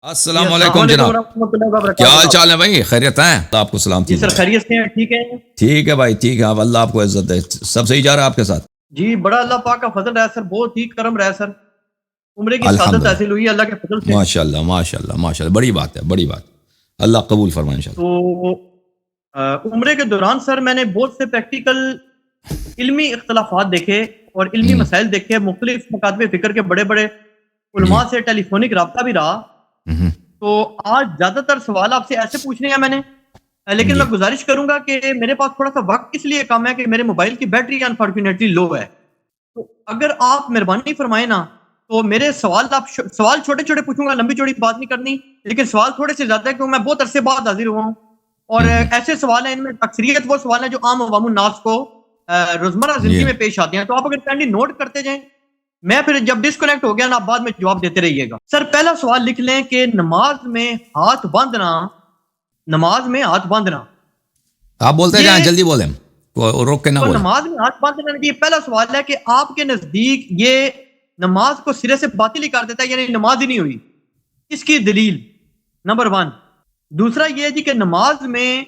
السلام علیکم جناب، کیا حال چال ہے بھائی؟ خیریت ہیں؟ آپ کو سلام جی سر خیریت سے ہیں، ٹھیک ہے؟ ٹھیک ہے بھائی، ٹھیک ہے. آپ اللہ آپ کو عزت دے. سب صحیح جا رہا ہے آپ کے ساتھ؟ جی بڑا اللہ پاک کا فضل ہے سر، بہت ہی کرم رہا ہے سر. عمرے کی سعادت الحمدللہ، حاصل ہوئی ہے اللہ کے فضل سے. ماشاء اللہ ماشاء اللہ ماشاء اللہ، بڑی بات ہے، بڑی بات. اللہ قبول فرمائے انشاءاللہ. تو عمرے کے دوران سر میں نے بہت سے پریکٹیکل علمی اختلافات دیکھے اور علمی مسائل دیکھے. مختلف مکاتب فکر کے بڑے بڑے علماء سے ٹیلی فونک رابطہ بھی رہا. تو آج زیادہ تر سوال آپ سے ایسے پوچھنے ہیں میں نے، لیکن میں گزارش کروں گا کہ میرے پاس تھوڑا سا وقت اس لیے کم ہے کہ میرے موبائل کی بیٹری انفارچونیٹلی لو ہے. تو اگر آپ مہربانی فرمائیں نا تو میرے سوال چھوٹے چھوٹے پوچھوں گا، لمبی چوڑی بات نہیں کرنی، لیکن سوال تھوڑے سے زیادہ ہے کیونکہ میں بہت عرصے بعد حاضر ہوا ہوں. اور ایسے سوال ہیں، ان میں اکثریت وہ سوال ہیں جو عام عوام الناس کو روزمرہ زندگی میں پیش آتے ہیں. تو آپ اگر کینڈی نوٹ کرتے جائیں، میں پھر جب ڈسکنیکٹ ہو گیا نا آپ بعد میں جواب دیتے رہیے گا. سر پہلا سوال لکھ لیں کہ نماز میں ہاتھ باندھنا، نماز میں ہاتھ باندھنا. آپ بولتے جائیں، جلدی بولیں، روک کے نہ بولیں. نماز میں ہاتھ باندھنا یہ پہلا سوال ہے کہ آپ کے نزدیک یہ نماز کو سرے سے باطل ہی کر دیتا ہے، یعنی نماز ہی نہیں ہوئی. اس کی دلیل نمبر 1. دوسرا یہ جی کہ نماز میں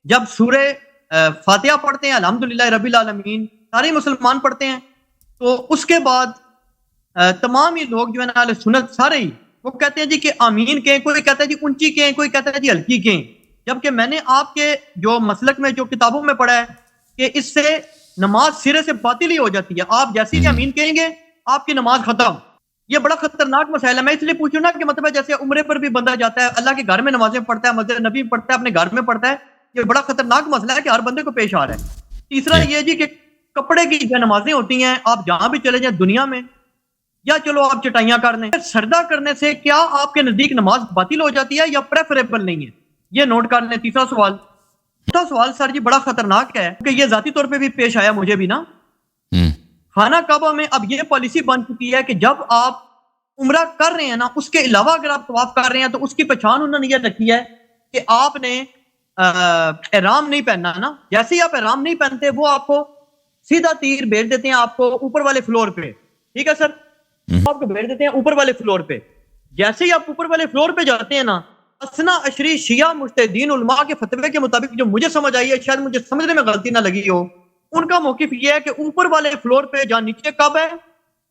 جب سورہ فاتحہ پڑھتے ہیں، الحمدللہ رب العالمین سارے مسلمان پڑھتے ہیں، تو اس کے بعد تمام یہ لوگ جو ہے نا اہل سنت سارے ہی وہ کہتے ہیں جی کہ آمین کہیں، کوئی کہتا ہے جی اونچی کہیں، کوئی کہتا ہے جی ہلکی کہیں. جبکہ میں نے آپ کے جو مسلک میں جو کتابوں میں پڑھا ہے کہ اس سے نماز سرے سے باطل ہی ہو جاتی ہے. آپ جیسے ہی آمین کہیں گے آپ کی نماز ختم. یہ بڑا خطرناک مسئلہ ہے. میں اس لیے پوچھوں نا کہ مطلب ہے جیسے عمرے پر بھی بندہ جاتا ہے، اللہ کے گھر میں نمازیں پڑھتا ہے، مسجد نبی میں پڑھتا ہے، اپنے گھر میں پڑھتا ہے. یہ بڑا خطرناک مسئلہ ہے کہ ہر بندے کو پیش آ رہا ہے. تیسرا یہ جی کہ کپڑے کی جو نمازیں ہوتی ہیں، آپ جہاں بھی چلے جائیں دنیا میں، یا چلو آپ چٹائیاں کر لیں، سجدہ کرنے سے کیا آپ کے نزدیک نماز باطل ہو جاتی ہے یا پریفریبل نہیں ہے؟ یہ نوٹ کر لیں. تیسرا سوال. چوتھا سوال سر جی بڑا خطرناک ہے کہ یہ ذاتی طور پہ بھی پیش آیا مجھے بھی نا. خانہ کعبہ میں اب یہ پالیسی بن چکی ہے کہ جب آپ عمرہ کر رہے ہیں نا، اس کے علاوہ اگر آپ طواف کر رہے ہیں تو اس کی پہچان انہوں نے یہ رکھی ہے کہ آپ نے احرام نہیں پہننا نا. جیسے ہی آپ احرام نہیں پہنتے وہ آپ کو سیدھا تیر بھیج دیتے ہیں آپ کو اوپر والے فلور پہ. ٹھیک ہے سر، آپ کو بھیج دیتے ہیں اوپر والے فلور پہ. جیسے ہی آپ اوپر والے فلور پہ جاتے ہیں نا، اسنا عشری شیعہ مجتہدین علماء کے فتوے کے مطابق جو مجھے سمجھ آئی ہے، شاید مجھے سمجھنے میں غلطی نہ لگی ہو، ان کا موقف یہ ہے کہ اوپر والے فلور پہ جہاں نیچے کب ہے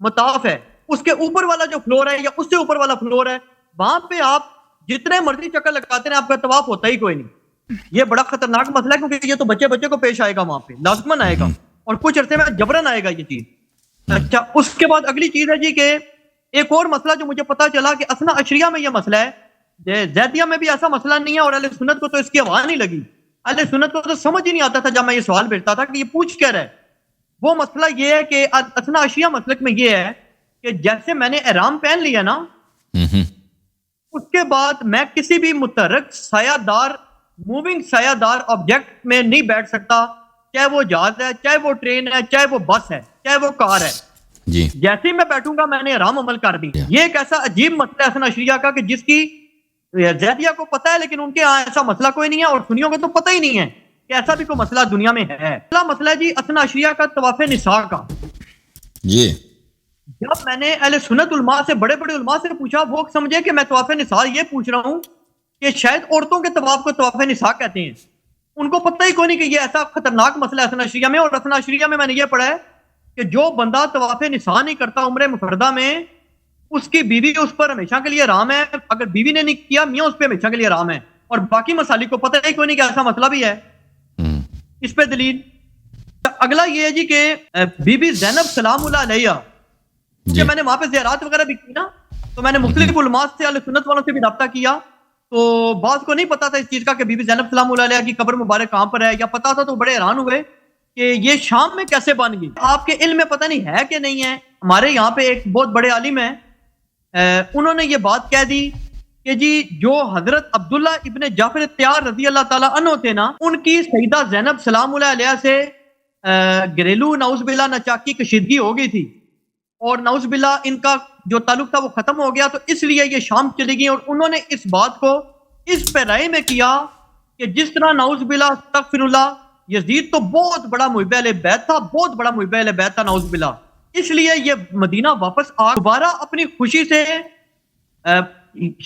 مطاف ہے، اس کے اوپر والا جو فلور ہے یا اس سے اوپر والا فلور ہے، وہاں پہ آپ جتنے مرضی چکر لگاتے ہیں آپ کا طواف ہوتا ہی کوئی نہیں. یہ بڑا خطرناک مسئلہ ہے کیونکہ یہ تو بچے بچے کو پیش آئے گا، وہاں پہ لازمن آئے گا اور کچھ عرصے میں جبرن آئے گا یہ چیز. اچھا، اس کے بعد اگلی چیز ہے جی کہ ایک اور مسئلہ جو مجھے پتا چلا کہ اسنا عشریہ میں یہ مسئلہ ہے، زیدیہ میں بھی ایسا مسئلہ نہیں ہے، اور اہل سنت کو تو اس کی ہوا نہیں لگی. اہل سنت کو تو سمجھ ہی نہیں آتا تھا جب میں یہ سوال بھیجتا تھا کہ یہ پوچھ کیا رہا ہے. وہ مسئلہ یہ ہے کہ اسنا عشریہ مسلک میں یہ ہے کہ جیسے میں نے احرام پہن لیا نا، اس کے بعد میں کسی بھی متحرک سایہ دار موونگ سایہ دار آبجیکٹ میں نہیں بیٹھ سکتا، چاہے وہ جہاز ہے، چاہے وہ ٹرین ہے، چاہے وہ بس ہے، چاہے وہ کار ہے. جیسے ہی میں بیٹھوں گا میں نے احرام عمل کر دی. یہ ایک ایسا عجیب مسئلہ ہے اسنا عشریہ کا کہ جس کی زیدیہ کو پتا ہے لیکن ان کے ہاں ایسا مسئلہ کوئی نہیں ہے، اور سنیوں کو تو پتہ ہی نہیں ہے کہ ایسا بھی کوئی مسئلہ دنیا میں ہے. پہلا مسئلہ ہے جی اسنا عشریہ کا طواف نساء کا. جب میں نے اہل سنت علماء سے، بڑے بڑے علماء سے پوچھا، وہ سمجھے کہ میں طواف نساء یہ پوچھ رہا ہوں کہ شاید عورتوں کے طواف کو طواف نساء کہتے ہیں. ان کو پتہ ہی کوئی نہیں کہ یہ ایسا خطرناک مسئلہ ہے اسنا عشریہ میں. اور اسنا عشریہ میں نے یہ پڑھا ہے کہ جو بندہ طواف نساء نہیں کرتا عمرہ مفردہ میں، اس کی بیوی اس پر ہمیشہ کے لیے حرام ہے. اگر بیوی نے نہیں کیا، میاں اس پہ ہمیشہ کے لیے حرام ہے. اور باقی مسالک کو پتہ ہی کوئی نہیں کہ ایسا مسئلہ بھی ہے. اس پہ دلیل. اگلا یہ ہے جی کہ بی بی زینب سلام اللہ علیہ، کہ میں نے وہاں پہ زیارات وغیرہ بھی کی نا، تو میں نے مختلف علماء سے، اہل سنت والوں سے بھی رابطہ کیا. تو بعض کو نہیں پتا تھا اس چیز کا کہ بی بی زینب سلام اللہ علیہ کی قبر مبارک کہاں پر ہے، یا پتا تھا تو بڑے حیران ہوئے کہ یہ شام میں کیسے بن گئی. آپ کے علم میں پتہ نہیں ہے کہ نہیں ہے. ہمارے یہاں پہ ایک بہت بڑے عالم ہیں، انہوں نے یہ بات کہہ دی کہ جی جو حضرت عبداللہ ابن جعفر تیار رضی اللہ تعالیٰ عنہ تھے نا، ان کی سیدہ زینب سلام اللہ علیہ سے گھریلو نعوذ باللہ نچاکی کشیدگی ہو گئی تھی، اور نعوذ باللہ ان کا جو تعلق تھا وہ ختم ہو گیا. تو اس لیے یہ شام چلی گئی، اور انہوں نے اس بات کو اس پیرائے میں کیا کہ جس طرح نعوذ باللہ استغفر اللہ یزید تو بہت بڑا محب اہل بیت تھا، بہت بڑا محب اہل بیت تھا نعوذ باللہ، اس لیے یہ مدینہ واپس آ دوبارہ اپنی خوشی سے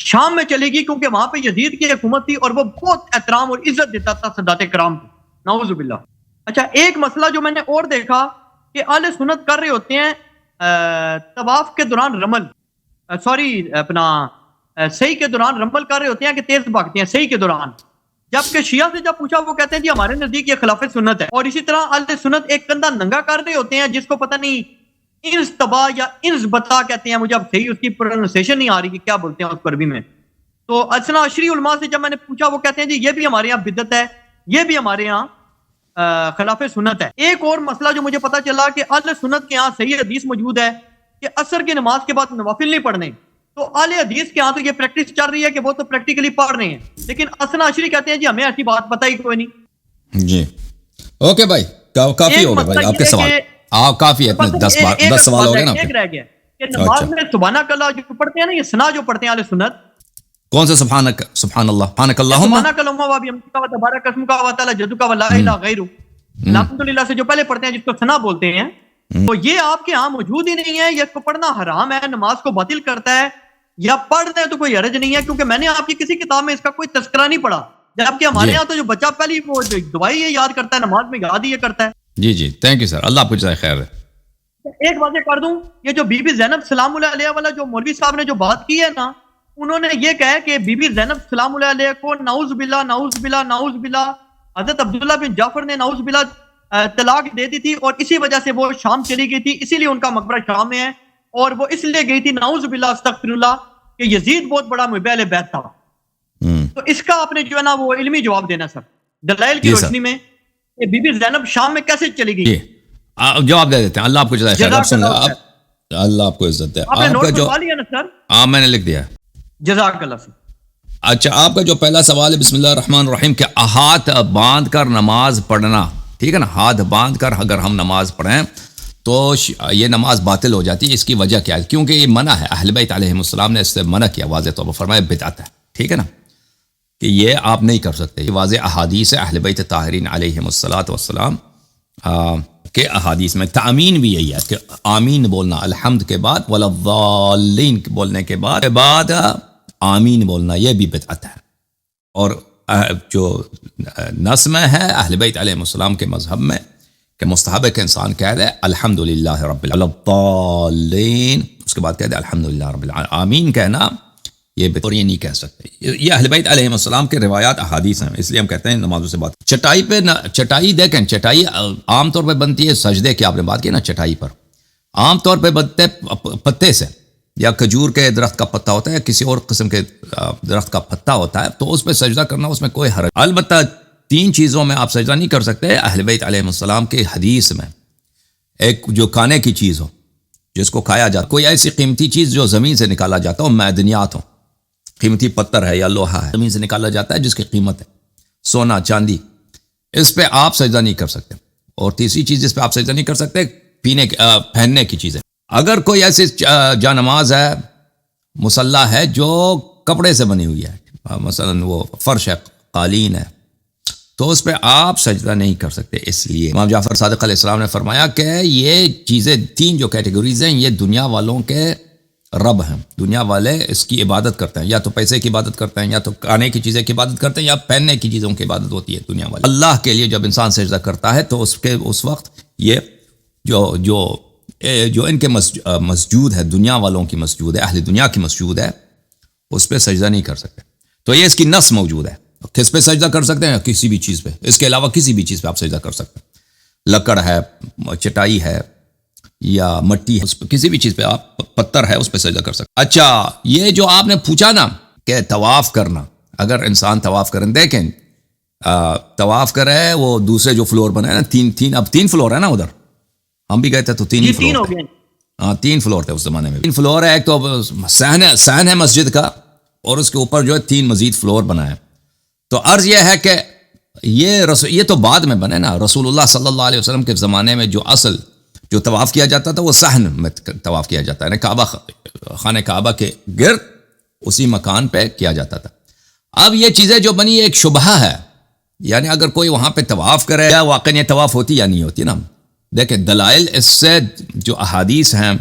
شام میں چلے گی کیونکہ وہاں پہ یزید کی حکومت تھی اور وہ بہت احترام اور عزت دیتا تھا سادات کرام کو، نعوذ باللہ۔ اچھا ایک مسئلہ جو میں نے اور دیکھا کہ اہل سنت کر رہے ہوتے ہیں طواف کے دوران رمل، صحیح کے دوران رمل کر رہے ہوتے ہیں کہ تیز بھاگتے ہیں صحیح کے دوران، جبکہ شیعہ سے جب پوچھا وہ کہتے ہیں جی ہمارے نزدیک یہ خلاف سنت ہے۔ اور اسی طرح اہل سنت ایک کندھا ننگا کر رہے ہوتے ہیں جس کو پتہ نہیں انس تبا یا انس بتا کہتے ہیں، مجھے اب صحیح اس کی پروننسیشن نہیں آ رہی کہ کیا بولتے ہیں اس پر بھی میں۔ تو اسنا عشری علماء سے جب میں نے پوچھا وہ کہتے ہیں جی یہ بھی ہمارے یہاں بدعت ہے، یہ بھی ہمارے یہاں خلاف سنت ہے۔ ایک اور مسئلہ جو مجھے پتا چلا کہ اہل سنت کے یہاں صحیح حدیث موجود ہے کہ عصر کی نماز کے بعد نوافل نہیں پڑھنے، تو اہل حدیث کے ہاں تو یہ پریکٹس چل رہی ہے کہ وہ تو پریکٹیکلی پڑھ رہے ہیں، لیکن اسنا عشری کہتے ہیں جی ہمیں ایسی بات پتہ ہی کوئی نہیں۔ جی اوکے بھائی، کافی ہو گیا بھائی آپ کے سوال، کافی ہے، 10 سوال ہو گئے نا۔ ایک رہ گیا کہ نماز میں سبحانک اللہ جو پڑھتے ہیں نا، یہ ثنا جو پڑھتے ہیں اہل سنت، کون سے سبحان اللہ، سبحانک اللہم، سبحانک اللہم و بحمدک و تبارک اسمک و تعالی جدک و لا الہ غیرک، الحمدللہ سے جو پہلے پڑھتے ہیں جس کو ثنا بولتے ہیں، تو یہ آپ کے ہاں موجود ہی نہیں ہے، یہ کو پڑھنا حرام ہے، نماز کو باطل کرتا ہے، یا پڑھتے ہیں تو کوئی حرج نہیں ہے، کیونکہ میں نے آپ کی کسی کتاب میں اس کا کوئی تذکرہ نہیں پڑھا، جبکہ ہمارے یہاں تو جو بچہ پہلی وہ دعائی یہ یاد کرتا ہے، نماز میں یاد ہی یہ کرتا ہے۔ جی جی تھینک یو سر، اللہ آپ کو جزائے خیر ہے۔ ایک بات کر دوں، یہ جو بی بی زینب سلام اللہ علیہ والا جو مولوی صاحب نے جو بات کی ہے نا، انہوں نے یہ کہا کہ بی بی زینب سلام اللہ علیہ کو نعوذ باللہ نعوذ باللہ نعوذ باللہ حضرت عبداللہ بن جعفر نے نعوذ باللہ طلاق دے دی تھی، اور اسی وجہ سے وہ شام چلی گئی تھی، اسی لیے ان کا مقبرہ شام میں ہے، اور وہ اس لیے گئی تھی نعوذ باللہ استغفر اللہ کہ یزید بہت بڑا محب اہل بیت تھا۔ تو اس کا آپ نے جو ہے نا وہ علمی جواب دینا سر، دلائل کی روشنی میں کہ بی بی زینب شام میں کیسے چلی گئی۔ جواب دے دیتے ہیں، اللہ آپ کو جزائے خیر، اللہ آپ کو عزت دے۔ آپ نے نوٹ کروا لیا نا سر؟ ہاں میں نے لکھ دیا۔ جزاک اللہ سر۔ اچھا آپ کا جو پہلا سوال ہے بسم اللہ الرحمن الرحیم کہ ہاتھ باندھ کر نماز پڑھنا، ٹھیک ہے نا، ہاتھ باندھ کر اگر ہم نماز پڑھیں تو یہ نماز باطل ہو جاتی ہے، اس کی وجہ کیا ہے؟ کیونکہ یہ منع ہے، اہل بیت علیہم السلام نے اس سے منع کیا، واضح طور پر فرمایا بدعت ہے، ٹھیک ہے نا، کہ یہ آپ نہیں کر سکتے، یہ واضح احادیث ہے اہل بیت طاہرین علیہم السلام کے احادیث میں۔ تامین بھی یہی ہے کہ آمین بولنا الحمد کے بعد ولضالین بولنے کے بعد آمین بولنا، یہ بھی بدعت ہے، اور جو نص میں ہے اہل بیت علیہ السلام کے مذہب میں کہ مستحب ہے کہ انسان کہہ دے الحمدللہ رب العالمین، اس کے بعد کہہ دے الحمدللہ رب العالمین، آمین کہنا یہ اور یہ نہیں کہہ سکتے، یہ اہل بیت علیہ السلام کے روایات احادیث ہیں، اس لیے ہم کہتے ہیں نمازوں سے بات۔ چٹائی پہ چٹائی دیکھیں، چٹائی عام طور پہ بنتی ہے سجدے کی، آپ نے بات کی نا، چٹائی پر عام طور پہ بنتے پتے سے، یا کھجور کے درخت کا پتا ہوتا ہے، یا کسی اور قسم کے درخت کا پتا ہوتا ہے، تو اس پہ سجدہ کرنا اس میں کوئی حرج۔ البتہ 3 چیزوں میں آپ سجدہ نہیں کر سکتے اہل بیت علیہ السلام کے حدیث میں، ایک جو کھانے کی چیز ہو جس کو کھایا جاتا، کوئی ایسی قیمتی چیز جو زمین سے نکالا جاتا ہو، معدنیات ہو، قیمتی پتھر ہے یا لوہا ہے زمین سے نکالا جاتا ہے جس کی قیمت ہے، سونا چاندی، اس پہ آپ سجدہ نہیں کر سکتے۔ اور تیسری چیز جس پہ آپ سجدہ نہیں کر سکتے پہننے کی چیزیں، اگر کوئی ایسی جانماز ہے، مصلی ہے جو کپڑے سے بنی ہوئی ہے، مثلا وہ فرش ہے، قالین ہے، تو اس پہ آپ سجدہ نہیں کر سکتے۔ اس لیے امام جعفر صادق علیہ السلام نے فرمایا کہ یہ چیزیں 3 جو کیٹیگریز ہیں، یہ دنیا والوں کے رب ہیں، دنیا والے اس کی عبادت کرتے ہیں، یا تو پیسے کی عبادت کرتے ہیں، یا تو کھانے کی چیزیں کی عبادت کرتے ہیں، یا پہننے کی چیزوں کی عبادت ہوتی ہے دنیا والے۔ اللہ کے لیے جب انسان سجدہ کرتا ہے تو اس وقت یہ جو ان کے مسجود ہے، دنیا والوں کی مسجود ہے، اہل دنیا کی مسجود ہے، اس پہ سجدہ نہیں کر سکتے۔ تو یہ اس کی نص موجود ہے، کس پہ سجدہ کر سکتے ہیں؟ کسی بھی چیز پہ، اس کے علاوہ کسی بھی چیز پہ آپ سجدہ کر سکتے ہیں، لکڑ ہے، چٹائی ہے، یا مٹی ہے، اس پہ کسی بھی چیز پہ آپ، پتھر ہے، اس پہ سجدہ کر سکتے ہیں۔ اچھا یہ جو آپ نے پوچھا نا کہ طواف کرنا، اگر انسان طواف کریں، دیکھیں طواف کرے وہ دوسرے جو فلور بنے نا، اب 3 فلور ہے نا ادھر، ہم بھی گئے تھے تو 3 ہی فلور تھے، ہاں 3 فلور تھے اس زمانے میں، 3 فلور ہے، ایک تو صحن ہے مسجد کا، اور اس کے اوپر جو ہے 3 مزید فلور بنا ہے۔ تو عرض یہ ہے کہ یہ تو بعد میں بنے نا، رسول اللہ صلی اللہ علیہ وسلم کے زمانے میں جو اصل جو طواف کیا جاتا تھا وہ صحن میں طواف کیا جاتا ہے، کعبہ، خانہ کعبہ کے گرد اسی مکان پہ کیا جاتا تھا۔ اب یہ چیزیں جو بنی ایک شبہہ ہے، یعنی اگر کوئی وہاں پہ طواف کرے، یا واقعی یہ طواف ہوتی یا نہیں ہوتی نا، دیکھیں دلائل اس سے جو احادیث ہیں،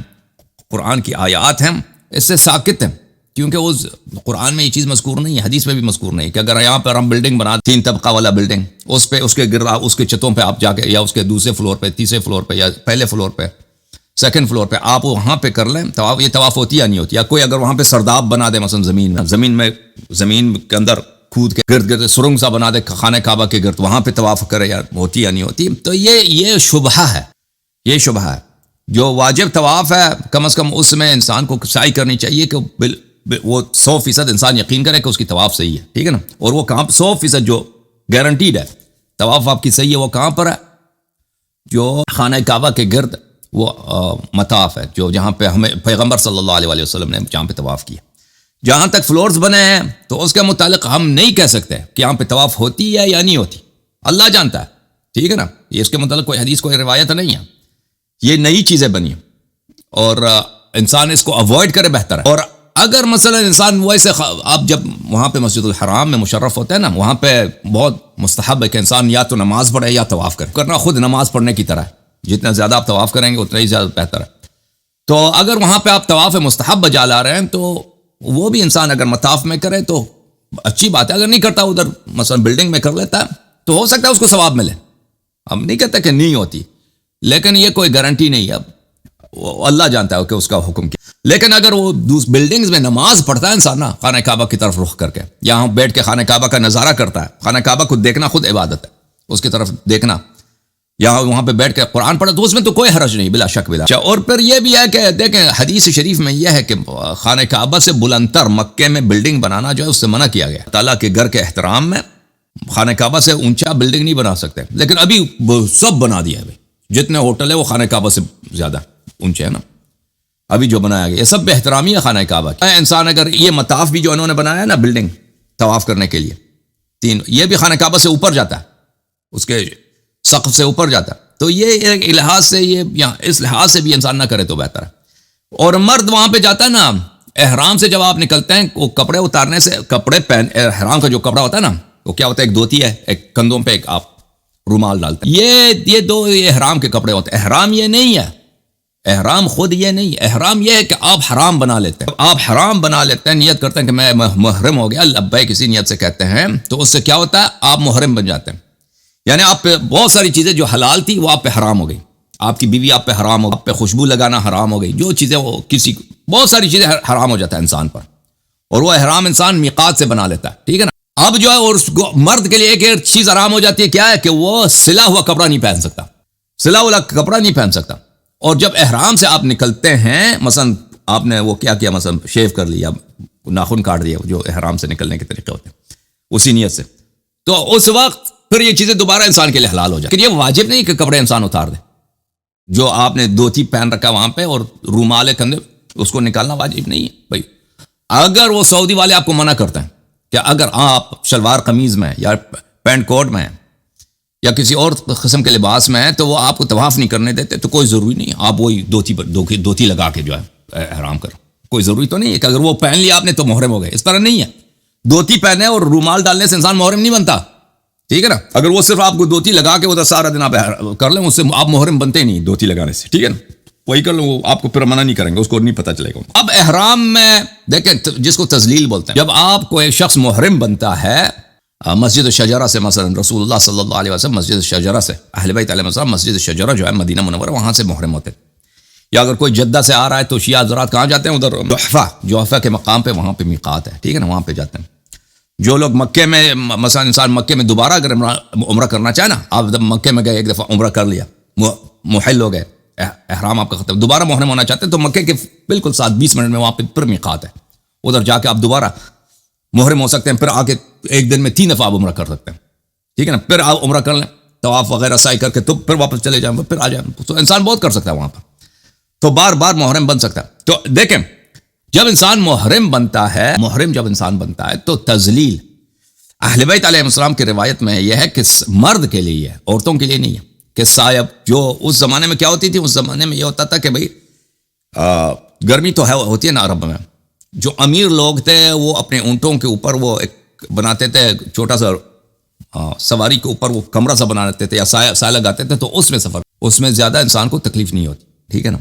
قرآن کی آیات ہیں، اس سے ساکت ہیں کیونکہ اس قرآن میں یہ چیز مذکور نہیں ہے، حدیث میں بھی مذکور نہیں کہ اگر یہاں پر ہم بلڈنگ بنا 3 طبقہ والا بلڈنگ، اس پہ اس کے گرا اس کے چھتوں پہ آپ جا کے یا اس کے دوسرے فلور پہ، تیسرے فلور پہ یا پہلے فلور پہ، سیکنڈ فلور پہ آپ وہاں پہ کر لیں طواف، یہ طواف ہوتی یا نہیں ہوتی؟ یا کوئی اگر وہاں پہ سرداب بنا دے مثلا زمین کے اندر کھود کے گرد گرد سرنگ سا بنا دے خانہ کعبہ کے گرد، وہاں پہ طواف کرے، یا ہوتی یا نہیں ہوتی؟ تو یہ شبہہ ہے، یہ شبہہ ہے۔ جو واجب طواف ہے کم از کم اس میں انسان کو سعی کرنی چاہیے کہ وہ 100% انسان یقین کرے کہ اس کی طواف صحیح ہے، ٹھیک ہے نا؟ اور وہ کہاں 100% جو گارنٹیڈ ہے طواف آپ کی صحیح ہے، وہ کہاں پر ہے؟ جو خانہ کعبہ کے گرد وہ مطاف ہے، جو جہاں پہ ہمیں پیغمبر صلی اللہ علیہ وسلم نے جہاں پہ طواف کیا۔ جہاں تک فلورز بنے ہیں تو اس کے متعلق ہم نہیں کہہ سکتے کہ یہاں پہ طواف ہوتی ہے یا نہیں ہوتی، اللہ جانتا ہے، ٹھیک ہے نا؟ یہ اس کے متعلق کوئی حدیث کوئی روایت نہیں ہے، یہ نئی چیزیں بنی اور انسان اس کو اوائڈ کرے بہتر ہے۔ اور اگر مثلا انسان ویسے آپ جب وہاں پہ مسجد الحرام میں مشرف ہوتے ہیں نا، وہاں پہ بہت مستحب ہے کہ انسان یا تو نماز پڑھے یا طواف کرے، کرنا خود نماز پڑھنے کی طرح ہے، جتنا زیادہ آپ طواف کریں گے اتنا ہی زیادہ بہتر ہے۔ تو اگر وہاں پہ آپ طواف مستحب بجا لا رہے ہیں تو وہ بھی انسان اگر مطاف میں کرے تو اچھی بات ہے، اگر نہیں کرتا ادھر مثلا بلڈنگ میں کر لیتا ہے تو ہو سکتا ہے اس کو ثواب ملے، ہم نہیں کہتے کہ نہیں ہوتی، لیکن یہ کوئی گارنٹی نہیں ہے، اللہ جانتا ہے کہ اس کا حکم کیا۔ لیکن اگر وہ بلڈنگز میں نماز پڑھتا ہے انسان نا خانہ کعبہ کی طرف رخ کر کے، یہاں بیٹھ کے خانہ کعبہ کا نظارہ کرتا ہے، خانہ کعبہ کو دیکھنا خود عبادت ہے، اس کی طرف دیکھنا، یہاں وہاں پہ بیٹھ کے قرآن پڑھا تو اس میں تو کوئی حرج نہیں، بلا شک بلا۔ اور پھر یہ بھی ہے کہ دیکھیں حدیث شریف میں یہ ہے کہ خانہ کعبہ سے بلندتر مکے میں بلڈنگ بنانا جو ہے اس سے منع کیا گیا، تعالیٰ کے گھر کے احترام میں خانہ کعبہ سے اونچا بلڈنگ نہیں بنا سکتے، لیکن ابھی سب بنا دیا ہے، جتنے ہوٹل ہے وہ خانہ کعبہ سے زیادہ اونچے ہیں نا، ابھی جو بنایا گیا یہ سب بے احترامی ہے خانہ کعبہ کی۔ انسان اگر یہ مطاف بھی جو انہوں نے بنایا ہے نا بلڈنگ طواف کرنے کے لیے 3، یہ بھی خانہ کعبہ سے اوپر جاتا ہے، اس کے سقف سے اوپر جاتا ہے، تو یہ ایک لحاظ سے یہ اس لحاظ سے بھی انسان نہ کرے تو بہتر ہے۔ اور مرد وہاں پہ جاتا ہے نا احرام سے، جب آپ نکلتے ہیں وہ کپڑے اتارنے سے، کپڑے پہن احرام کا جو کپڑا ہوتا ہے نا وہ کیا ہوتا ہے، ایک دھوتی ہے، ایک کندھوں پہ ایک آپ رومال ڈالتے ہیں، یہ دو احرام کے کپڑے ہوتے ہیں۔ احرام یہ نہیں ہے، احرام خود یہ نہیں، احرام یہ ہے کہ آپ حرام بنا لیتے ہیں، آپ حرام بنا لیتے ہیں، نیت کرتے ہیں کہ میں محرم ہو گیا، لبیک کسی نیت سے کہتے ہیں، تو اس سے کیا ہوتا ہے، آپ محرم بن جاتے ہیں، یعنی آپ پہ بہت ساری چیزیں جو حلال تھی وہ آپ پہ حرام ہو گئی، آپ کی بیوی آپ پہ حرام ہو گئی، آپ پہ خوشبو لگانا حرام ہو گئی، جو چیزیں وہ کسی بہت ساری چیزیں حرام ہو جاتا ہے انسان پر، اور وہ احرام انسان میقات سے بنا لیتا ہے، ٹھیک ہے نا؟ اب جو ہے اور مرد کے لیے ایک چیز حرام ہو جاتی ہے، کیا ہے کہ وہ سلا ہوا کپڑا نہیں پہن سکتا، سلا ہوا کپڑا نہیں پہن سکتا۔ اور جب احرام سے آپ نکلتے ہیں، مثلا آپ نے وہ کیا مثلا شیو کر لیا، ناخن کاٹ دیا، جو احرام سے نکلنے کے طریقے ہوتے ہیں اسی نیت سے، تو اس وقت پھر یہ چیزیں دوبارہ انسان کے لیے حلال ہو جائے۔ لیکن یہ واجب نہیں کہ کپڑے انسان اتار دے، جو آپ نے دھوتی پہن رکھا وہاں پہ اور رومال کندھے، اس کو نکالنا واجب نہیں ہے بھائی۔ اگر وہ سعودی والے آپ کو منع کرتے ہیں کہ اگر آپ شلوار قمیض میں یا پینٹ کوٹ میں یا کسی اور قسم کے لباس میں ہیں تو وہ آپ کو طواف نہیں کرنے دیتے، تو کوئی ضروری نہیں آپ وہی دھوتی لگا کے جو ہے احرام کرو، کوئی ضروری تو نہیں ہے کہ اگر وہ پہن لیا آپ نے تو محرم ہو گئے، اس طرح نہیں ہے۔ دھوتی پہنے اور رومال ڈالنے سے انسان محرم نہیں بنتا، ٹھیک ہے نا؟ اگر وہ صرف آپ کو دھوتی لگا کے ادھر سارا دن آپ کر لیں، اس سے آپ محرم بنتے ہی نہیں دھوتی لگانے سے، ٹھیک ہے نا؟ وہی کر لیں، وہ آپ کو پھر منع نہیں کریں گے، اس کو نہیں پتہ چلے گا۔ اب احرام میں دیکھیں جس کو تذلیل بولتے ہیں، جب آپ کو ایک شخص محرم بنتا ہے مسجد الشجرہ سے، مثلا رسول اللہ صلی اللہ علیہ وسلم مسجد الشجرہ سے، اہل بیت علیہ السلام مسجد الشجرہ جو ہے مدینہ منورہ وہاں سے محرم ہوتے، یا اگر کوئی جدہ سے آ رہا ہے تو شیعہ حضرات کہاں جاتے ہیں، ادھر جحفہ کے مقام پہ، وہاں پہ میقات ہے، ٹھیک ہے نا، وہاں پہ جاتے ہیں۔ جو لوگ مکے میں مثلا انسان مکے میں دوبارہ اگر عمرہ کرنا چاہے نا، آپ جب مکے میں گئے ایک دفعہ عمرہ کر لیا، محل ہو گئے، احرام آپ کا ختم، دوبارہ محرم ہونا چاہتے ہیں تو مکے کے بالکل 7-20 منٹ میں وہاں پہ پھر میقات ہے، ادھر جا کے آپ دوبارہ محرم ہو سکتے ہیں، پھر آ کے ایک دن میں 3 دفعہ آپ عمرہ کر سکتے ہیں، ٹھیک ہے نا؟ پھر آپ عمرہ کر لیں، طواف وغیرہ سعی کر کے تو پھر واپس چلے جائیں، پھر آ جائیں، تو انسان بہت کر سکتا ہے وہاں پر، تو بار بار محرم بن سکتا ہے۔ تو دیکھیں جب انسان محرم بنتا ہے، محرم جب انسان بنتا ہے تو تذلیل اہل بیت علیہ السلام کی روایت میں یہ ہے کہ مرد کے لیے ہے، عورتوں کے لیے نہیں ہے، کہ صاحب جو اس زمانے میں کیا ہوتی تھی، اس زمانے میں یہ ہوتا تھا کہ بھائی گرمی تو ہے ہوتی ہے نا عرب میں، جو امیر لوگ تھے وہ اپنے اونٹوں کے اوپر وہ ایک بناتے تھے چھوٹا سا سواری کے اوپر وہ کمرہ سا بنا لیتے تھے یا سایہ لگاتے تھے، تو اس میں سفر، اس میں زیادہ انسان کو تکلیف نہیں ہوتی، ٹھیک ہے نا؟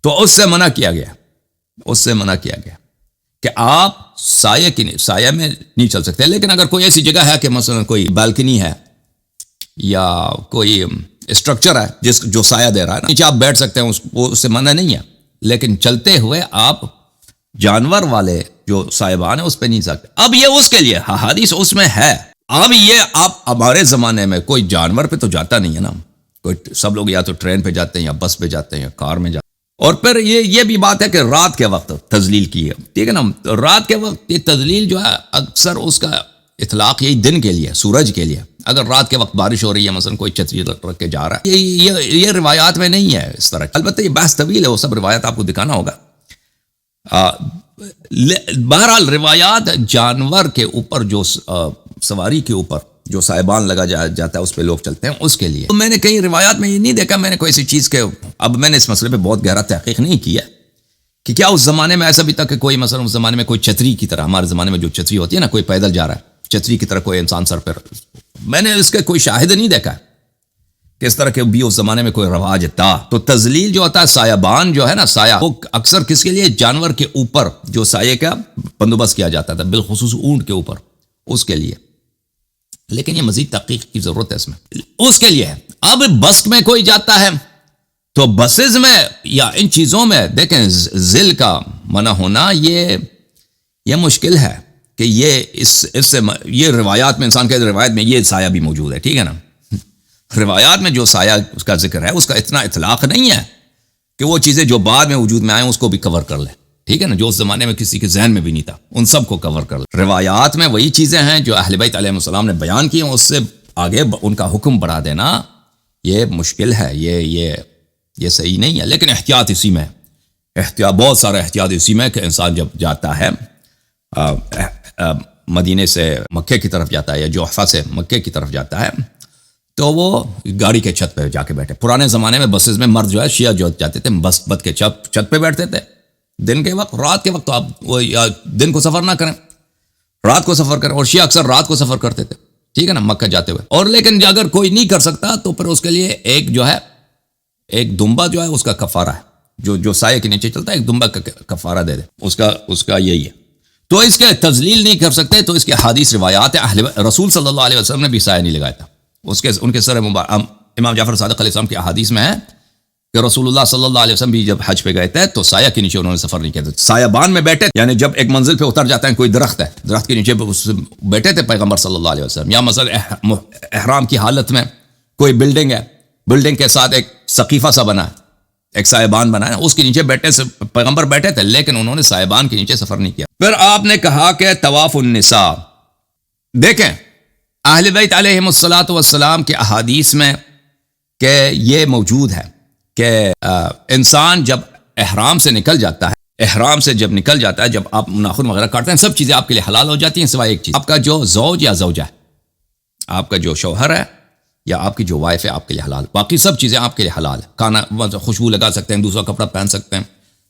تو اس سے منع کیا گیا، اس سے منع کیا گیا۔ کہ آپ سایہ میں نہیں چل سکتے. لیکن اگر کوئی ایسی جگہ ہے کہ مثلا کوئی بالکنی ہے یا کوئی اسٹرکچر ہے جو سایہ دے رہا ہے نا, نیچے آپ بیٹھ سکتے ہیں, اس سے منع نہیں ہے. لیکن چلتے ہوئے آپ جانور والے جو سائبان ہیں اس پہ نہیں سکتے. اب یہ اس کے لیے حدیث اس میں ہے. اب یہ آپ ہمارے زمانے میں کوئی جانور پہ تو جاتا نہیں ہے نا, کوئی سب لوگ یا تو ٹرین پہ جاتے ہیں یا بس پہ جاتے ہیں یا کار میں جاتے ہیں. اور پھر یہ بھی بات ہے کہ رات کے وقت تذلیل کی ہے, ٹھیک ہے نا. رات کے وقت یہ تذلیل جو ہے اکثر اس کا اطلاق یہی دن کے لیے, سورج کے لیے. اگر رات کے وقت بارش ہو رہی ہے مثلا کوئی چھتری رکھ کے جا رہا ہے, یہ روایات میں نہیں ہے اس طرح. البتہ یہ بحث طویل ہے, وہ سب روایات آپ کو دکھانا ہوگا. بہرحال روایات جانور کے اوپر جو سواری کے اوپر جو سائبان لگا جاتا ہے اس پہ لوگ چلتے ہیں اس کے لیے. تو میں نے کئی روایات میں یہ نہیں دیکھا, میں نے کوئی ایسی چیز کے, اب میں نے اس مسئلے پہ بہت گہرا تحقیق نہیں کیا کہ کیا اس زمانے میں ایسا بھی تھا کہ کوئی مثلا اس زمانے میں کوئی چھتری کی طرح, ہمارے زمانے میں جو چھتری ہوتی ہے نا, کوئی پیدل جا رہا ہے چھتری کی طرح کوئی انسان سر پر, میں نے اس کے کوئی شاہد نہیں دیکھا کہ اس طرح کے بھی اس زمانے میں کوئی رواج تھا. تو تذلیل جو ہوتا ہے, سایبان جو ہے نا, سایہ, وہ اکثر کس کے لیے, جانور کے اوپر جو سایے کا بندوبست کیا جاتا تھا, بالخصوص اونٹ کے اوپر, اس کے لیے. لیکن یہ مزید تحقیق کی ضرورت ہے اس میں, اس کے لیے ہے. اب بس میں کوئی جاتا ہے تو بسز میں یا ان چیزوں میں دیکھیں ذل کا منع ہونا یہ مشکل ہے کہ اس سے یہ روایات میں, انسان کے روایت میں یہ سایہ بھی موجود ہے, ٹھیک ہے نا. روایات میں جو سایہ اس کا ذکر ہے اس کا اتنا اطلاق نہیں ہے کہ وہ چیزیں جو بعد میں وجود میں آئیں اس کو بھی کور کر لے, ٹھیک ہے نا, جو اس زمانے میں کسی کے ذہن میں بھی نہیں تھا ان سب کو کور کر لے. روایات میں وہی چیزیں ہیں جو اہل بیت علیہ السلام نے بیان کی ہیں, اس سے آگے ان کا حکم بڑھا دینا یہ مشکل ہے, یہ صحیح نہیں ہے. لیکن احتیاط اسی میں, بہت سارا احتیاط اسی میں کہ انسان جب جاتا ہے مدینے سے مکے کی طرف جاتا ہے یا جوحفہ سے مکے کی طرف جاتا ہے تو وہ گاڑی کے چھت پہ جا کے بیٹھے. پرانے زمانے میں بسز میں مرد جو ہے شیعہ جو جاتے تھے بس بد کے چھت پہ بیٹھتے تھے دن کے وقت. رات کے وقت تو آپ وہ یا دن کو سفر نہ کریں, رات کو سفر کریں, اور شیعہ اکثر رات کو سفر کرتے تھے, ٹھیک ہے نا, مکہ جاتے ہوئے. اور لیکن اگر کوئی نہیں کر سکتا تو پھر اس کے لیے ایک دمبا جو ہے اس کا کفارہ ہے, جو سائے کے نیچے چلتا ہے, ایک دمبا کا کفارہ دے دے, اس کا یہی ہے. تو اس کے تذلیل نہیں کر سکتے تو اس کے حدیث روایات ہیں. رسول صلی اللہ علیہ وسلم نے بھی سایہ نہیں لگایا تھا, ان کے سر مبارک. امام جعفر صادق علیہ السلام کی احادیث میں ہے کہ رسول اللہ صلی اللہ علیہ وسلم بھی جب حج پہ گئے تھے تو سایہ کے نیچے انہوں نے سفر نہیں کیا تھا, سایہ بان میں بیٹھے, یعنی جب ایک منزل پہ اتر جاتا ہے, کوئی درخت ہے, درخت کے نیچے بیٹھے تھے پیغمبر صلی اللہ علیہ وسلم. یا مثلا احرام کی حالت میں کوئی بلڈنگ ہے, بلڈنگ کے ساتھ ایک سقیفہ سا بنا ہے, ایک سایبان بنا ہے, اس کے نیچے بیٹھے سے پیغمبر بیٹھے تھے, لیکن انہوں نے سایبان کے نیچے سفر نہیں کیا. پھر آپ نے کہا کہ طواف النساء, دیکھیں اہل بیت علیہم الصلاۃ والسلام کے احادیث میں کہ یہ موجود ہے کہ انسان جب احرام سے نکل جاتا ہے, جب آپ ناخن وغیرہ کاٹتے ہیں, سب چیزیں آپ کے لیے حلال ہو جاتی ہیں سوائے ایک چیز, آپ کا جو زوج یا زوجہ ہے, آپ کا جو شوہر ہے یا آپ کی جو وائف ہے آپ کے لیے حلال. باقی سب چیزیں آپ کے لیے حلال ہے. کھانا, خوشبو لگا سکتے ہیں, دوسرا کپڑا پہن سکتے ہیں,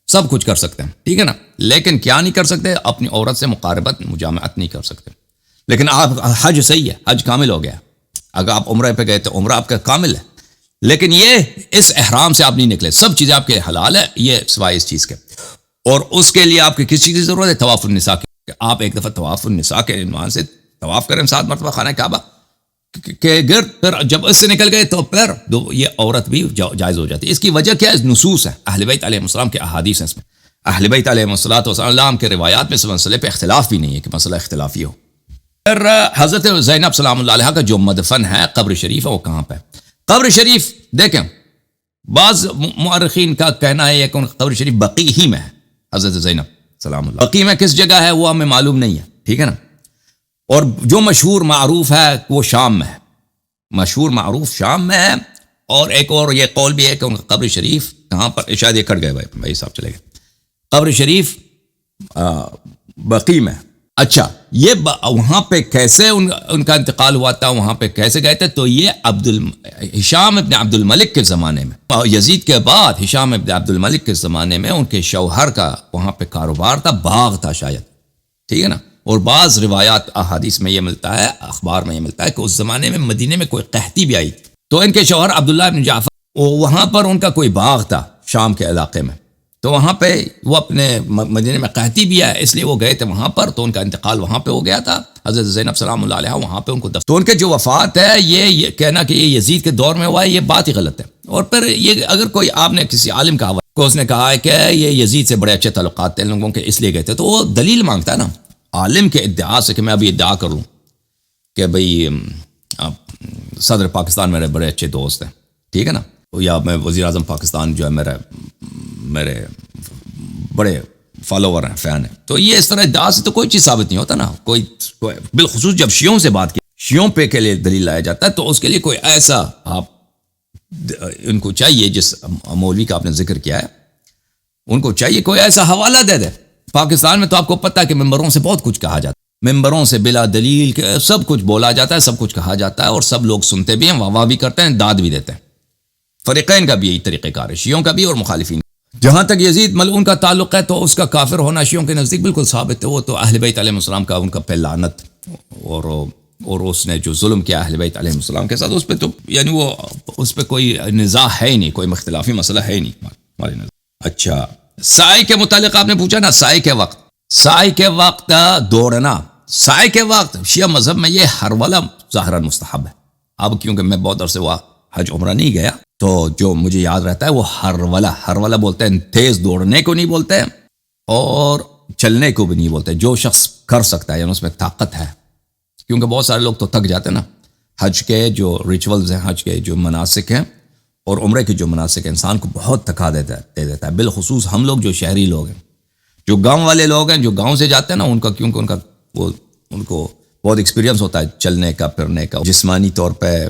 سب کچھ کر سکتے ہیں, ٹھیک ہے نا. لیکن کیا نہیں کر سکتے, اپنی عورت سے مقاربت, مجامعت نہیں کر سکتے. لیکن آپ حج صحیح ہے, حج کامل ہو گیا. اگر آپ عمرہ پہ گئے تو عمرہ آپ کا کامل ہے, لیکن یہ اس احرام سے آپ نہیں نکلے, سب چیزیں آپ کے لیے حلال ہے, یہ سوائے اس چیز کے. اور اس کے لیے آپ کی کس چیز کی ضرورت ہے, طواف النساء کی. آپ ایک دفعہ طواف النساء کے عنوان سے طواف کریں 7 مرتبہ خانہ کعبہ کے گرد. پھر جب اس سے نکل گئے تو پھر یہ عورت بھی جائز ہو جاتی ہے. اس کی وجہ کیا ہے, نصوص ہے, اہل بیت علیہ السلام کے احادیث ہیں. اس میں اہل بیت علیہ السلام کے روایات میں اس مسئلے پہ اختلاف بھی نہیں ہے کہ مسئلہ اختلافی ہو. پھر حضرت زینب سلام اللہ علیہ کا جو مدفن ہے, قبر شریف ہے, وہ کہاں پہ؟ قبر شریف دیکھیں, بعض مؤرخین کا کہنا ہے کہ قبر شریف بقیع ہی میں ہے. حضرت زینب سلام اللہ, بقیع میں کس جگہ ہے وہ ہمیں معلوم نہیں ہے, ٹھیک ہے نا. اور جو مشہور معروف ہے وہ شام میں ہے, مشہور معروف شام میں ہے. اور ایک اور یہ قول بھی ہے کہ ان کا قبر شریف کہاں پر, شاید یہ کٹ گئے بھائی صاحب, چلے گئے. قبر شریف بقیع میں. اچھا, یہ وہاں پہ کیسے ان کا انتقال ہوا تھا, وہاں پہ کیسے گئے تھے؟ تو یہ ہشام ابن عبد الملک کے زمانے میں, یزید کے بعد ہشام ابن عبد الملک کے زمانے میں ان کے شوہر کا وہاں پہ کاروبار تھا, باغ تھا شاید, ٹھیک ہے نا. اور بعض روایات احادیث میں یہ ملتا ہے, اخبار میں یہ ملتا ہے کہ اس زمانے میں مدینے میں کوئی قحطی بھی آئی, تو ان کے شوہر عبداللہ بن جعفر وہاں پر ان کا کوئی باغ تھا شام کے علاقے میں, تو وہاں پہ وہ اپنے مدینے میں قحطی بھی ہے، اس لیے وہ گئے تھے وہاں پر، تو ان کا انتقال وہاں پہ ہو گیا تھا. حضرت زینب سلام اللہ علیہ وہاں پہ ان کو دفن. تو ان کے جو وفات ہے یہ کہنا کہ یہ یزید کے دور میں ہوا ہے، یہ بات ہی غلط ہے. اور پھر یہ اگر کوئی آپ نے کسی عالم کا کو اس نے کہا ہے کہ یہ یزید سے بڑے اچھے تعلقات تھے لوگوں کے اس لیے گئے تھے، تو وہ دلیل مانگتا ہے نا عالم کے ادعا سے، کہ میں ابھی ادعا کروں کہ بھئی صدر پاکستان میرے بڑے اچھے دوست ہیں، ٹھیک ہے نا، یا میں وزیر اعظم پاکستان جو ہے میرے بڑے فالوور ہیں، فین ہیں. تو یہ اس طرح ادعا سے تو کوئی چیز ثابت نہیں ہوتا نا. کوئی بالخصوص جب شیعوں سے بات کی، شیعوں پہ کے لیے دلیل لایا جاتا ہے، تو اس کے لیے کوئی ایسا آپ ان کو چاہیے، جس مولوی کا آپ نے ذکر کیا ہے ان کو چاہیے کوئی ایسا حوالہ دے دے. پاکستان میں تو آپ کو پتہ ہے کہ ممبروں سے بہت کچھ کہا جاتا ہے، ممبروں سے بلا دلیل کے سب کچھ بولا جاتا ہے، سب کچھ کہا جاتا ہے، اور سب لوگ سنتے بھی ہیں، واہ واہ بھی کرتے ہیں، داد بھی دیتے ہیں. فریقین کا بھی یہی طریقہ کار ہے، شیعوں کا بھی اور مخالفین. جہاں تک یزید ملعون کا تعلق ہے تو اس کا کافر ہونا شیعوں کے نزدیک بالکل ثابت ہے. وہ تو اہل بیت علیہ السلام کا ان کا پہ لعنت، اور اس نے جو ظلم کیا اہل بیت علیہ السلام کے ساتھ، اس پہ تو یعنی وہ اس پہ کوئی نزاع ہے ہی نہیں، کوئی اختلافی مسئلہ ہے ہی نہیں ہماری نظر. اچھا، سائے کے متعلق آپ نے پوچھا نا، سائے کے وقت دوڑنا، سائے کے وقت شیعہ مذہب میں یہ ہر والا ظاہراً مستحب ہے. اب کیونکہ میں بہت عرصے ہوا حج عمرہ نہیں گیا، تو جو مجھے یاد رہتا ہے وہ ہر والا بولتے ہیں، تیز دوڑنے کو نہیں بولتے اور چلنے کو بھی نہیں بولتے. جو شخص کر سکتا ہے یعنی اس میں طاقت ہے، کیونکہ بہت سارے لوگ تو تھک جاتے ہیں نا. حج کے جو ریچولز ہیں، حج کے جو مناسک ہیں اور عمرے کے جو مناسک ہیں، انسان کو بہت تھکا دے دیتا ہے. بالخصوص ہم لوگ جو شہری لوگ ہیں، جو گاؤں والے لوگ ہیں، جو گاؤں سے جاتے ہیں نا، ان کا کیونکہ ان کو بہت ایکسپیرینس ہوتا ہے چلنے کا، پھرنے کا، جسمانی طور پہ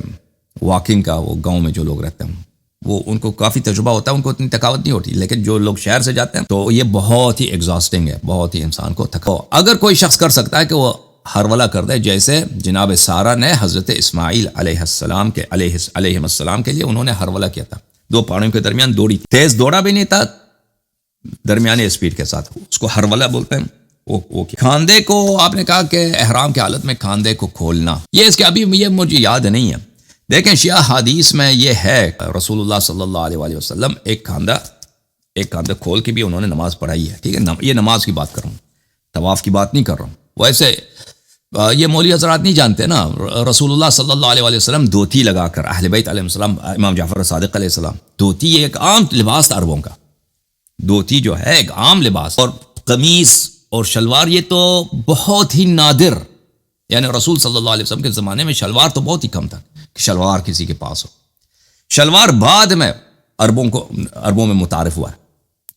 واکنگ کا. وہ گاؤں میں جو لوگ رہتے ہیں وہ ان کو کافی تجربہ ہوتا ہے، ان کو اتنی تھکاوٹ نہیں ہوتی. لیکن جو لوگ شہر سے جاتے ہیں تو یہ بہت ہی ایگزاسٹنگ ہے، بہت ہی انسان کو تھکا. اگر کوئی شخص کر سکتا ہے کہ وہ ہرولہ کر دے، جیسے جناب سارہ نے حضرت اسماعیل علیہ السلام کے لیے انہوں نے ہرولہ کیا تھا، 2 پہاڑیوں کے درمیان دوڑی، تیز دوڑا بھی نہیں تھا، درمیانی اسپیڈ کے ساتھ، اس کو ہرولہ بولتے ہیں. وہ کھاندے کو آپ نے کہا کہ احرام کی حالت میں کھاندے کو کھولنا، یہ اس کے ابھی یہ مجھے یاد نہیں ہے. دیکھیں شیعہ حدیث میں یہ ہے، رسول اللہ صلی اللہ علیہ وسلم ایک کھاندہ کھول کے بھی انہوں نے نماز پڑھائی ہے، ٹھیک ہے. یہ نماز کی بات کر رہا ہوں، طواف کی بات نہیں کر رہا ہوں. ویسے یہ مولوی حضرات نہیں جانتے نا، رسول اللہ صلی اللہ علیہ وسلم دھوتی لگا کر، اہل بیت علیہ السلام، امام جعفر صادق علیہ السلام، دھوتی ایک عام لباس تھا عربوں کا. دھوتی جو ہے ایک عام لباس، اور قمیص اور شلوار یہ تو بہت ہی نادر، یعنی رسول صلی اللہ علیہ وسلم کے زمانے میں شلوار تو بہت ہی کم تھا کہ شلوار کسی کے پاس ہو. شلوار بعد میں عربوں میں متعارف ہوا ہے،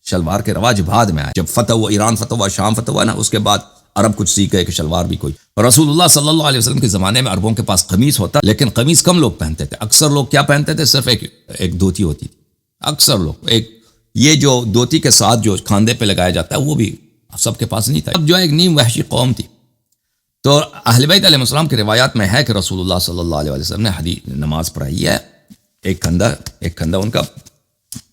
شلوار کے رواج بعد میں آئے، جب فتح ہوا، ایران فتح ہوا، شام فتح ہوا نا، اس کے بعد عرب کچھ سیکھ گئے کہ شلوار بھی کوئی. رسول اللہ صلی اللہ علیہ وسلم کے زمانے میں عربوں کے پاس قمیص ہوتا، لیکن قمیص کم لوگ پہنتے تھے. اکثر لوگ کیا پہنتے تھے؟ صرف ایک دھوتی ہوتی تھی. اکثر لوگ یہ جو دھوتی کے ساتھ جو کھاندے پہ لگایا جاتا ہے وہ بھی سب کے پاس نہیں تھا. اب جو ایک نیم وحشی قوم تھی، تو اہل بیت علیہ السلام کی روایات میں ہے کہ رسول اللہ صلی اللہ علیہ وسلم نے نماز پڑھائی ہے، ایک کندھا ان کا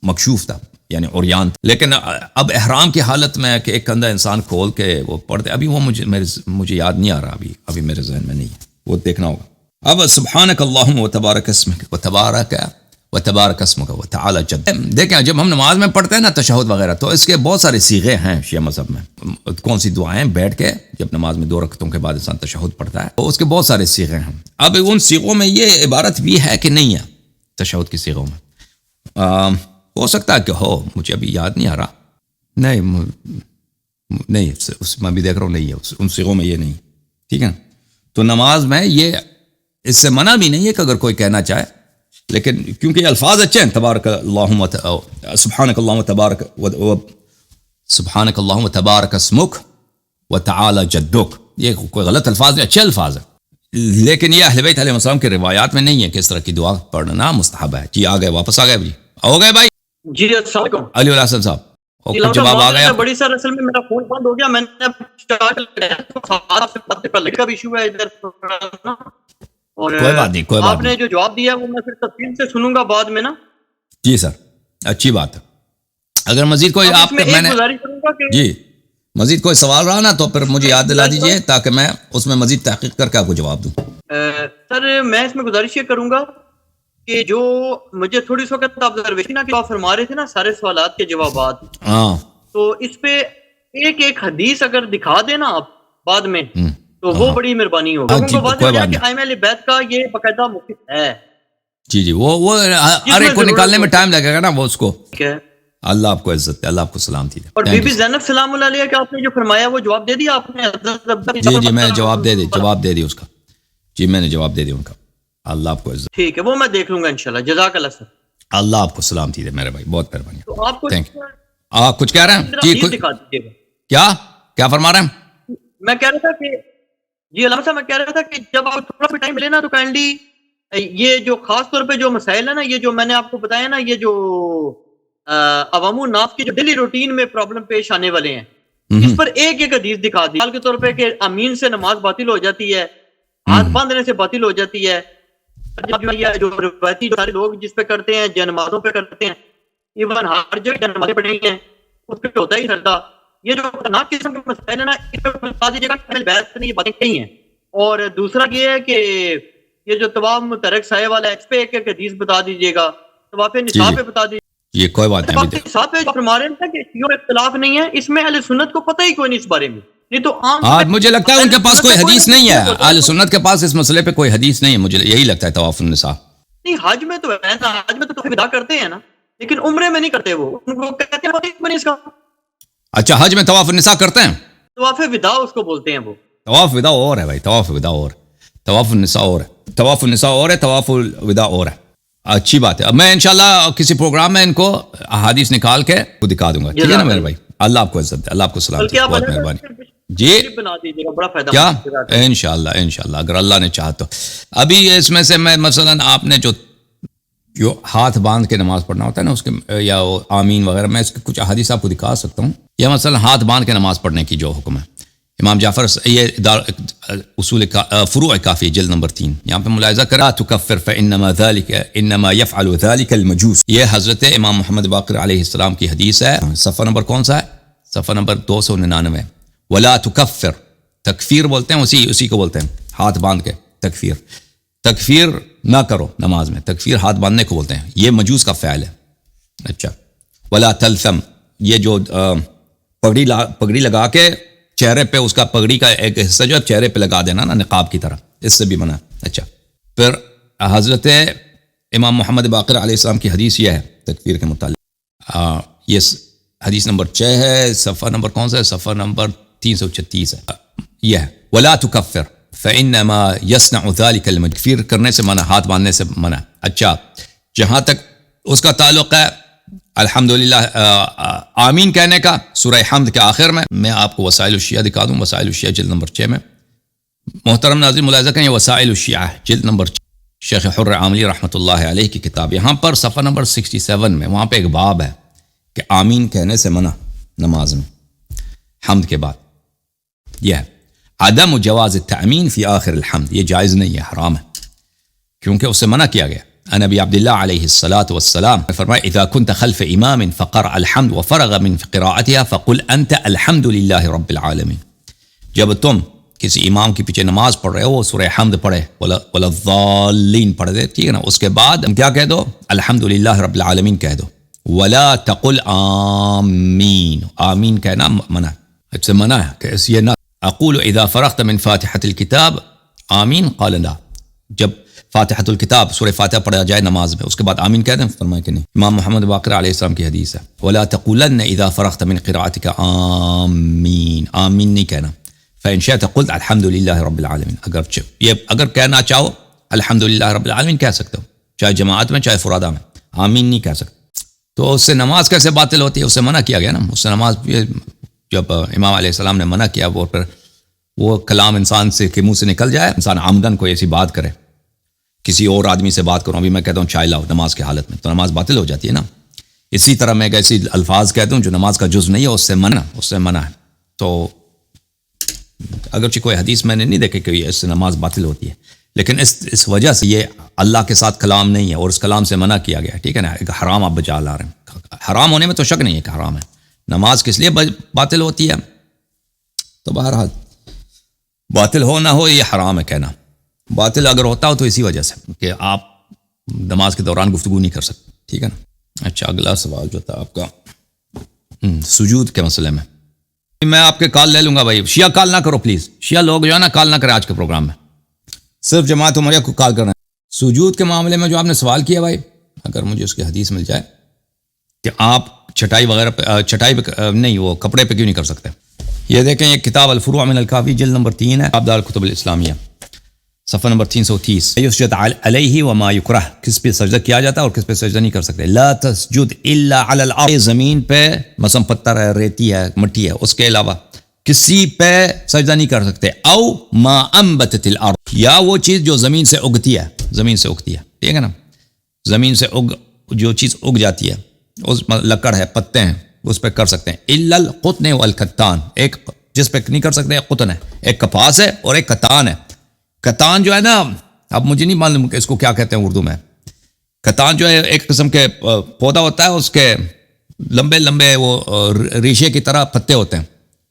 مکشوف تھا، یعنی عریان تھا. لیکن اب احرام کی حالت میں کہ ایک کندھا انسان کھول کے وہ پڑھتے، ابھی وہ مجھے یاد نہیں آ رہا، ابھی میرے ذہن میں نہیں ہے، وہ دیکھنا ہوگا. اب سبحانک اللہم و تبارک اسمک و تعالی جد. دیکھیں جب ہم نماز میں پڑھتے ہیں نا تشہد وغیرہ، تو اس کے بہت سارے صیغے ہیں شیعہ مذہب میں. کون سی دعائیں بیٹھ کے جب نماز میں 2 رکعتوں کے بعد انسان تشہد پڑھتا ہے، تو اس کے بہت سارے صیغے ہیں. اب ان صیغوں میں یہ عبارت بھی ہے کہ نہیں ہے، تشہد کی صیغوں میں ہو سکتا ہے کہ ہو، مجھے ابھی یاد نہیں آ رہا. نہیں اس میں بھی دیکھ رہا ہوں، نہیں ہے ان صیغوں میں، یہ نہیں، ٹھیک ہے. تو نماز میں یہ اس سے منع بھی نہیں ہے کہ اگر کوئی کہنا چاہے، لیکن کیونکہ یہ الفاظ اچھے ہیں، تبارک اللہم سبحانک اللہم تبارک اسمک و تعالی جدک، یہ کوئی غلط الفاظ نہیں، اچھے الفاظ ہیں. لیکن یہ اہل بیت علیہ السلام کے روایات میں نہیں ہے کہ اس طرح کی دعا پڑھنا مستحب ہے. جی آ گئے، واپس آ گئے جی، ہو گئے بھائی. جی السلام علیکم علی الحسن صاحب، جواب آ گیا. بڑی سر اصل میں میرا فون بند ہو گیا، میں نے کا بھی ایشو ہے ادھر، اور کوئی بات نہیں، کوئی بات آپ نے جو جواب دیا وہ میں پھر تفصیل سے سنوں گا بعد میں نا. جی سر، اچھی بات ہے. اگر مزید کوئی آپ میں نے گزارش کروں گا کہ جی مزید کوئی سوال رہا نا تو پھر مجھے یاد دلا دیجئے تاکہ میں اس میں مزید تحقیق کر کے آپ کو جواب دوں. سر میں اس میں گزارش یہ کروں گا کہ جو مجھے تھوڑی سی وقت آبزرویشن ہے کہ آپ فرما رہے تھے نا سارے سوالات کے جوابات، ہاں تو اس پہ ایک ایک حدیث اگر دکھا دینا آپ بعد میں تو وہ بڑی مہربانی ہوگی. لوگوں کو بات ہے کہ ائمہ اہل بیت کا یہ باقاعدہ موقف ہے. جی جی وہ ہر ایک کو نکالنے میں ٹائم لگے گا نا وہ اس کو. اللہ آپ کو عزت دے, اللہ آپ کو سلامتی دے. اور بی بی زینب سلام اللہ علیہ کا آپ نے جو فرمایا وہ جواب دے دیا آپ نے؟ جی جی میں نے جواب دے دی اس کا. جی میں نے جواب دے دیا ان کا. اللہ آپ کو عزت. ٹھیک ہے وہ میں دیکھ لوں گا انشاءاللہ. جزاک اللہ سر. اللہ آپ کو سلامتی دے میرے بھائی, بہت مہربانی. تو آپ کو آپ کچھ کہہ رہے ہیں جی؟ دکھا دیجیے گا کیا فرما رہے ہیں؟ میں کہہ رہا تھا کہ جی علامہ صاحب میں کہہ رہا تھا کہ جب آپ تھوڑا سا ٹائم ملے نا تو کائنڈلی یہ جو خاص طور پہ جو مسائل ہے نا, یہ جو میں نے آپ کو بتایا نا, یہ جو عوام الناس کی جو ڈیلی روٹین میں پرابلم پیش آنے والے ہیں, اس پر ایک ایک حدیث دکھا دی. مثال کے طور پہ کہ امین سے نماز باطل ہو جاتی ہے, ہاتھ باندھنے سے باطل ہو جاتی ہے. جو روایتی سارے لوگ جس پہ کرتے ہیں جنمازوں پہ کرتے ہیں, ایون ہر جگہ جنمازیں پڑھی ہیں اس پہ ہوتا ہی سردا. یہ جو خطرناک قسم کے مسائل ہے نا, اس پہ بتا دیجیے گا کہ بیت نے یہ باتیں کہی ہیں. اور دوسرا یہ ہے کہ یہ جو طواف متحرک سائے والا ہے اس پہ ایک ایک حدیث بتا دیجیے گا. طواف نصاب پہ بتا دیجیے. یہ کوئی بات نہیں. نصاب پہ فرما رہے ہیں کہ یہ اختلاف نہیں ہے, اس میں اہل سنت کو پتہ ہی کوئی نہیں اس بارے میں. نہیں تو آج مجھے لگتا ہے ان کے پاس کوئی حدیث نہیں ہے. اہل سنت کے پاس اس مسئلے پہ کوئی حدیث نہیں ہے, مجھے یہی لگتا ہے. طواف النساء نہیں, حج میں تو ہے نا, حج میں تو ودا کرتے ہیں نا, لیکن عمرے میں نہیں کرتے. وہ ان کو کہتے ہیں اس کا. اچھا حج میں طواف النساء کرتے ہیں؟ طواف ودا اس کو بولتے ہیں. وہ طواف ودا اور ہے بھائی, طواف ودا اور, طواف النساء اور ہے. طواف النساء اور ہے, طواف الوداع اور ہے. اچھی بات ہے. اب میں انشاءاللہ کسی پروگرام میں ان کو احادیث نکال کے دکھا دوں گا. ٹھیک ہے نا میرے بھائی؟ اللہ آپ کو عزت دے, اللہ آپ کو سلامتی دے, بہت مہربانی. جی کیا انشاءاللہ اگر اللہ نے چاہا تو. ابھی اس میں سے میں مثلا آپ نے جو ہاتھ باندھ کے نماز پڑھنا ہوتا ہے نا, اس کے یا آمین وغیرہ, میں اس کے کچھ احادیث آپ کو دکھا سکتا ہوں. یا مثلا ہاتھ باندھ کے نماز پڑھنے کی جو حکم ہے, امام جعفر, یہ اصول فروع کافی جلد نمبر 3, یہاں پہ ملاحظہ کرا تکفر فانما ذلك انما يفعل ذلك المجوس. یہ حضرت امام محمد باقر علیہ السلام کی حدیث ہے. صفحہ نمبر کون سا ہے؟ صفحہ نمبر 299. ولا تکفر, تکفیر بولتے ہیں اسی کو بولتے ہیں ہاتھ باندھ کے تکفیر. تکفیر نہ کرو نماز میں, تکفیر ہاتھ باندھنے کو بولتے ہیں, یہ مجوس کا فعل ہے. اچھا. ولا تلثم, یہ جو پگڑی لگا کے چہرے پہ, اس کا پگڑی کا ایک حصہ جو ہے چہرے پہ لگا دینا نا نقاب کی طرح, اس سے بھی منع. اچھا. پھر حضرت امام محمد باقر علیہ السلام کی حدیث یہ ہے تکفیر کے متعلق, یہ حدیث نمبر 6 ہے. صفحہ نمبر کون سا ہے؟ صفحہ نمبر 336 ہے. یہ ہے ولا تکفر فانما يصنع ذلك المجوس, تکفیر کرنے سے منع, ہاتھ باندھنے سے منع. اچھا. جہاں تک اس کا تعلق ہے الحمدللہ آمین کہنے کا, سورہ حمد کے آخر میں آپ کو وسائل الشیعہ دکھا دوں. وسائل الشیعہ جلد نمبر 6 میں. محترم ناظرین ملاحظہ کریں, یہ وسائل الشیعہ جلد نمبر 6, شیخ حر عاملی رحمۃ اللہ علیہ کی کتاب. یہاں پر صفحہ نمبر 67 میں وہاں پہ ایک باب ہے کہ آمین کہنے سے منع نماز میں حمد کے بعد. یہ ہے عدم جواز التأمین فی آخر الحمد, یہ جائز نہیں ہے, حرام ہے, کیونکہ اسے منع کیا گیا. نبی عبداللہ علیہ الصلاۃ والسلام فرمایا اذا كنت خلف امام فقرأ الحمد وفرغ من قراءتها فقل انت الحمد للہ رب العالمین. جب تم کسی امام کے پیچھے نماز پڑھ رہے ہو, سورہ حمد پڑھے ولا الضالین پڑھ دے, ٹھیک ہے نا, اس کے بعد کیا کہہ دو؟ الحمد للہ رب العالمین کہہ دو. ولا تقل آمین, آمین کہنا منع, اس سے منع ہے کہ یہ نہ. اقول اذا فرغت من فاتحة الكتاب آمین قال لا, جب فاتحۃ الکتاب سورہ فاتحہ پڑھا جائے نماز میں, اس کے بعد آمین کہہ دیں؟ فرمایا کہ نہیں. امام محمد باقر علیہ السلام کی حدیث ہے ولا تقولن اذا فرغت من قراءتك آمین, آمین نہیں کہنا. فإن شئت قلت الحمد للہ رب العالمین, اگر کہنا چاہو الحمد للہ رب العالمین کہہ سکتے ہو, چاہے جماعت میں چاہے فرادہ میں, آمین نہیں کہہ سکتے. تو اس سے نماز کیسے باطل ہوتی ہے؟ اس سے منع کیا گیا نا. اس سے نماز جب امام علیہ السلام نے منع کیا, وہ پھر وہ کلام انسان سے کے منہ سے نکل جائے, انسان عمدن کوئی ایسی بات کرے, کسی اور آدمی سے بات کروں, ابھی میں کہتا ہوں چائے لاؤ نماز کی حالت میں, تو نماز باطل ہو جاتی ہے نا. اسی طرح میں ایسی الفاظ کہتا ہوں جو نماز کا جز نہیں ہے, اس سے منع ہے. تو اگرچہ کوئی حدیث میں نے نہیں دیکھے کہ اس سے نماز باطل ہوتی ہے, لیکن اس وجہ سے یہ اللہ کے ساتھ کلام نہیں ہے اور اس کلام سے منع کیا گیا, ٹھیک ہے نا. ایک حرام آپ بچا لا رہے ہیں, حرام ہونے میں تو شک نہیں ہے کہ حرام ہے. نماز کس لیے باطل ہوتی ہے؟ تو بہرحال باطل ہو نہ ہو یہ حرام ہے کہنا. باطل اگر ہوتا ہو تو اسی وجہ سے کہ آپ نماز کے دوران گفتگو نہیں کر سکتے، ٹھیک ہے نا. اچھا اگلا سوال جو تھا آپ کا سجود کے مسئلے میں، میں آپ کے کال لے لوں گا بھائی. شیعہ کال نہ کرو پلیز، شیعہ لوگ جو ہے نا کال نہ کریں آج کے پروگرام میں، صرف جماعت عمریہ کو کال کرنا ہے. سجود کے معاملے میں جو آپ نے سوال کیا بھائی، اگر مجھے اس کی حدیث مل جائے کہ آپ چٹائی وغیرہ پہ، چٹائی پہ نہیں، وہ کپڑے پہ کیوں نہیں کر سکتے. یہ دیکھیں یہ کتاب الفروع من الکافی جلد نمبر 3 ہے، ابدال الکتب الاسلامیہ، صفحہ نمبر 330. یسجد علیہ وما یکرہ، کس پہ سجدہ کیا جاتا ہے اور کس پہ سجدہ نہیں کر سکتے. لا تسجد الا علی الارض، زمین پہ مثلا پتھر ہے، ریتی ہے، مٹی ہے، اس کے علاوہ کسی پہ سجدہ نہیں کر سکتے. او ما انبتت الارض، یا وہ چیز جو زمین سے اگتی ہے، زمین سے اگتی ہے، ٹھیک ہے نا، زمین سے جو چیز اگ جاتی ہے، اس لکڑ ہے، پتے ہیں، اس پہ کر سکتے ہیں. الا القطن والکتان، ایک جس پہ نہیں کر سکتے ایک قطن ہے، ایک کپاس ہے اور ایک کتان ہے. کتان جو ہے نا، اب مجھے نہیں معلوم کہ اس کو کیا کہتے ہیں اردو میں. کتان جو ہے ایک قسم کے پودا ہوتا ہے، اس کے لمبے لمبے وہ ریشے کی طرح پتے ہوتے ہیں،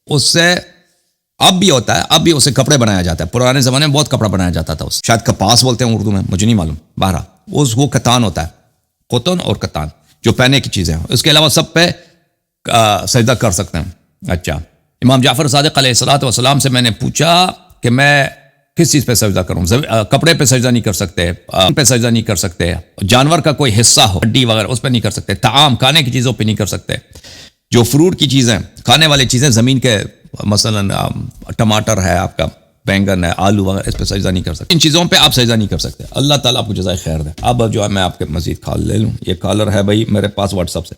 اس سے اب بھی ہوتا ہے، اب بھی اسے کپڑے بنایا جاتا ہے. پرانے زمانے میں بہت کپڑا بنایا جاتا تھا، اس شاید کپاس بولتے ہیں اردو میں، مجھے نہیں معلوم. بہرحال وہ کتان ہوتا ہے، قطن اور کتان جو پہنے کی چیزیں ہیں. اس کے علاوہ سب پہ سجدہ کر سکتے ہیں. اچھا امام جعفر صادق علیہ الصلوۃ والسلام سے میں نے پوچھا کہ میں کس چیز پہ سجدہ کروں. کپڑے پہ سجدہ نہیں کر سکتے، پہ سجدہ نہیں کر سکتے، جانور کا کوئی حصہ ہو، ہڈی وغیرہ، اس پہ نہیں کر سکتے. طعام، کھانے کی چیزوں پہ نہیں کر سکتے. جو فروٹ کی چیزیں، کھانے والی چیزیں، زمین کے مثلا ٹماٹر ہے، آپ کا بینگن ہے، آلو وغیرہ، اس پہ سجدہ نہیں کر سکتے. ان چیزوں پہ آپ سجدہ نہیں کر سکتے. اللہ تعالیٰ آپ کو جزائے خیر دے. اب جو ہے میں آپ کے مزید کال لے لوں. یہ کالر ہے بھائی میرے پاس واٹس ایپ سے.